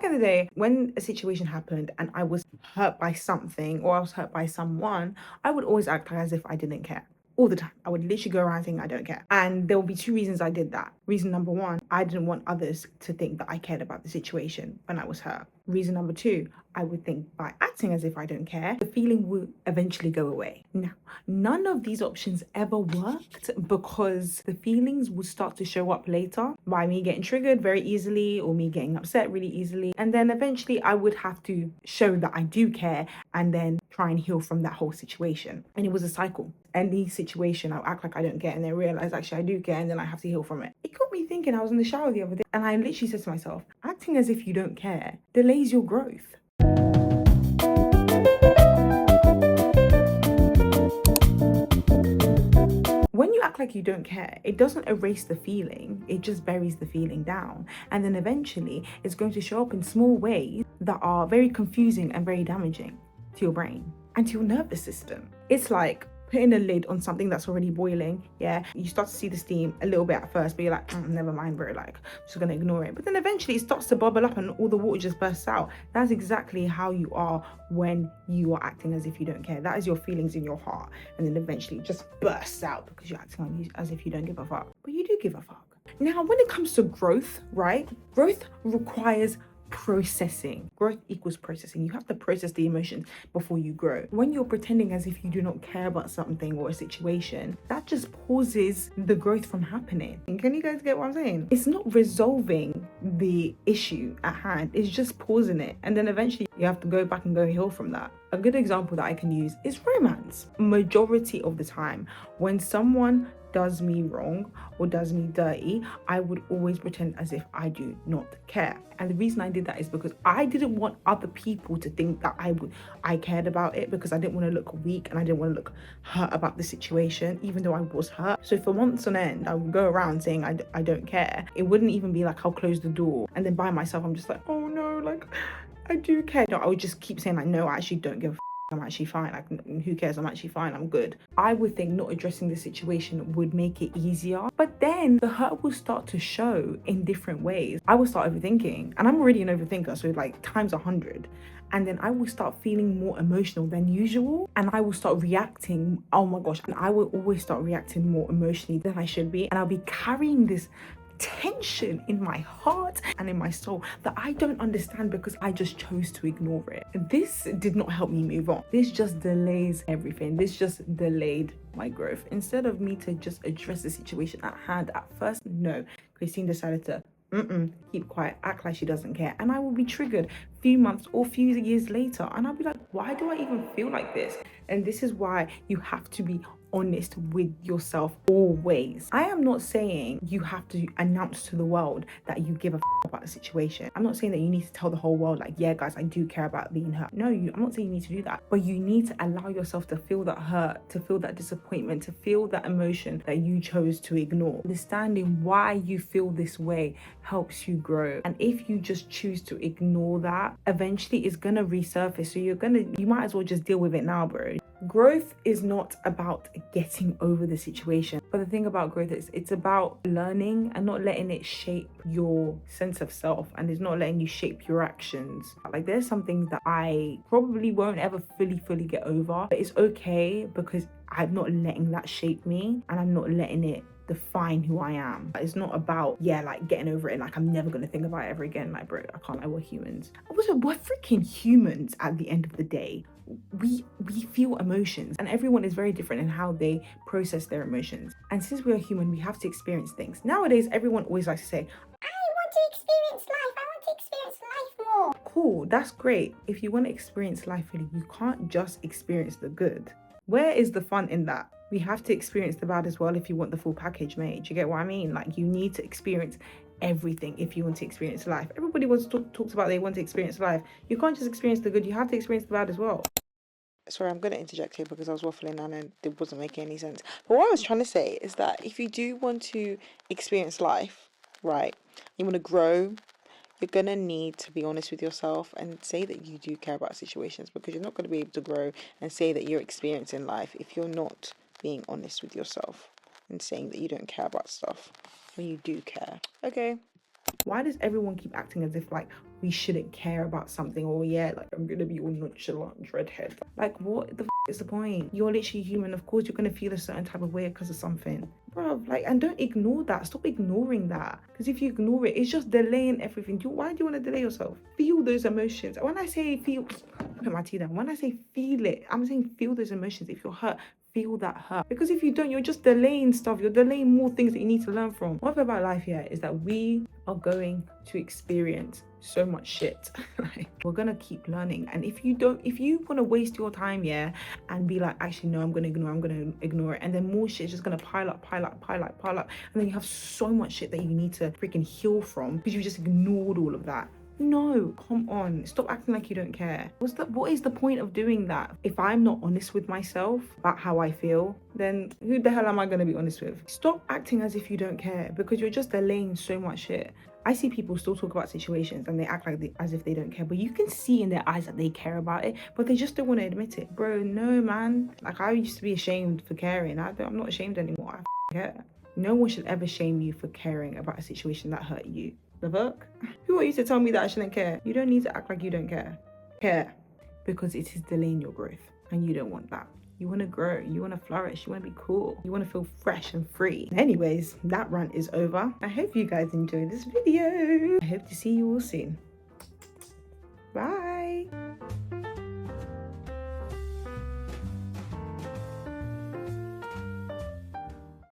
back in the day, when a situation happened and I was hurt by something or I was hurt by someone, I would always act as if I didn't care. All the time. I would literally go around saying I don't care. And there will be two reasons I did that. Reason number one, I didn't want others to think that I cared about the situation when I was hurt. Reason number two, I would think by acting as if I don't care, the feeling will eventually go away. Now, none of these options ever worked because the feelings would start to show up later by me getting triggered very easily or me getting upset really easily. And then eventually I would have to show that I do care and then try and heal from that whole situation. And it was a cycle. Any situation, I'll act like I don't care and then realize actually I do care and then I have to heal from it. It got me thinking. I was in the shower the other day and I literally said to myself, acting as if you don't care delays your growth. When you act like you don't care, it doesn't erase the feeling, it just buries the feeling down. And then eventually it's going to show up in small ways that are very confusing and very damaging to your brain and to your nervous system. It's like putting a lid on something that's already boiling. Yeah, you start to see the steam a little bit at first, but you're like, never mind, bro, like, I'm just gonna ignore it. But then eventually it starts to bubble up and all the water just bursts out. That's exactly how you are when you are acting as if you don't care. That is your feelings in your heart. And then eventually it just bursts out because you're acting as if you don't give a fuck. But you do give a fuck. Now, when it comes to growth, right? Growth requires processing. Growth equals processing. You have to process the emotions before you grow. When you're pretending as if you do not care about something or a situation, that just pauses the growth from happening. And can you guys get what I'm saying? It's not resolving the issue at hand, it's just pausing it. And then eventually you have to go back and go heal from that. A good example that I can use is romance. Majority of the time, when someone does me wrong or does me dirty, I would always pretend as if I do not care. And the reason I did that is because I didn't want other people to think that I cared about it, because I didn't want to look weak and I didn't want to look hurt about the situation, even though I was hurt. So for months on end, I would go around saying I don't care. It wouldn't even be like I'll close the door and then by myself I'm just like, oh no, like I do care. No, I would just keep saying like, no, I actually don't give a I'm actually fine. Like, who cares? I'm actually fine. I'm good. I would think not addressing the situation would make it easier, but then the hurt will start to show in different ways. I will start overthinking, and I'm already an overthinker, so like times 100. And then I will start feeling more emotional than usual, and I will start reacting. Oh my gosh. And I will always start reacting more emotionally than I should be. And I'll be carrying this tension in my heart and in my soul that I don't understand because I just chose to ignore it. This did not help me move on. This just delays everything. This just delayed my growth. Instead of me to just address the situation at hand at first, no, Christine decided to keep quiet, act like she doesn't care, and I will be triggered few months or few years later, and I'll be like, why do I even feel like this? And this is why you have to be honest with yourself always. I am not saying you have to announce to the world that you give a about the situation. I'm not saying that you need to tell the whole world like, yeah guys, I do care about being hurt. No, I'm not saying you need to do that, but you need to allow yourself to feel that hurt, to feel that disappointment, to feel that emotion that you chose to ignore. Understanding why you feel this way helps you grow. And if you just choose to ignore that, eventually it's gonna resurface. So you might as well just deal with it now, bro. Growth is not about getting over the situation, but the thing about growth is it's about learning and not letting it shape your sense of self, and it's not letting you shape your actions. Like, there's some things that I probably won't ever fully get over, but it's okay because I'm not letting that shape me and I'm not letting it define who I am. It's not about like getting over it and like I'm never gonna think about it ever again. Like, bro, I can't lie, we're humans. Also, we're freaking humans at the end of the day. We feel emotions, and everyone is very different in how they process their emotions. And since we are human, we have to experience things. Nowadays, everyone always likes to say, I want to experience life. I want to experience life more. Cool, that's great. If you want to experience life fully, you can't just experience the good. Where is the fun in that? We have to experience the bad as well if you want the full package, mate. Do you get what I mean? Like, you need to experience everything if you want to experience life. Everybody talks about they want to experience life. You can't just experience the good, you have to experience the bad as well. Sorry, I'm going to interject here because I was waffling on and it wasn't making any sense. But what I was trying to say is that if you do want to experience life, right, you want to grow, you're going to need to be honest with yourself and say that you do care about situations, because you're not going to be able to grow and say that you're experiencing life if you're not being honest with yourself and saying that you don't care about stuff when you do care. Okay. Why does everyone keep acting as if like we shouldn't care about something, or yeah, like I'm gonna be all nonchalant dreadhead. Like what the is the point? You're literally human. Of course you're gonna feel a certain type of way because of something, bro. Like, and don't ignore that. Stop ignoring that, because if you ignore it, it's just delaying everything. Why do you want to delay yourself? Feel those emotions. When I say feel, put my tea down. When I say feel it, I'm saying feel those emotions. If you're hurt, feel that hurt, because if you don't, you're just delaying stuff. You're delaying more things that you need to learn from. One thing about life here is that we are going to experience so much shit. Like, we're gonna keep learning, and if you want to waste your time, yeah, and be like, actually no, I'm gonna ignore it, and then more shit is just gonna pile up, and then you have so much shit that you need to freaking heal from because you just ignored all of that. No, come on. Stop acting like you don't care. What is the point of doing that? If I'm not honest with myself about how I feel, then who the hell am I going to be honest with? Stop acting as if you don't care, because you're just delaying so much shit. I see people still talk about situations and they act like as if they don't care, but you can see in their eyes that they care about it, but they just don't want to admit it. Bro, no, man. Like, I used to be ashamed for caring. I'm not ashamed anymore. I care. No one should ever shame you for caring about a situation that hurt you. The fuck? Who are you to tell me that I shouldn't care? You don't need to act like you don't care. Care. Because it is delaying your growth, and you don't want that. You want to grow, you want to flourish, you want to be cool, you want to feel fresh and free. Anyways, that rant is over. I hope you guys enjoyed this video. I hope to see you all soon.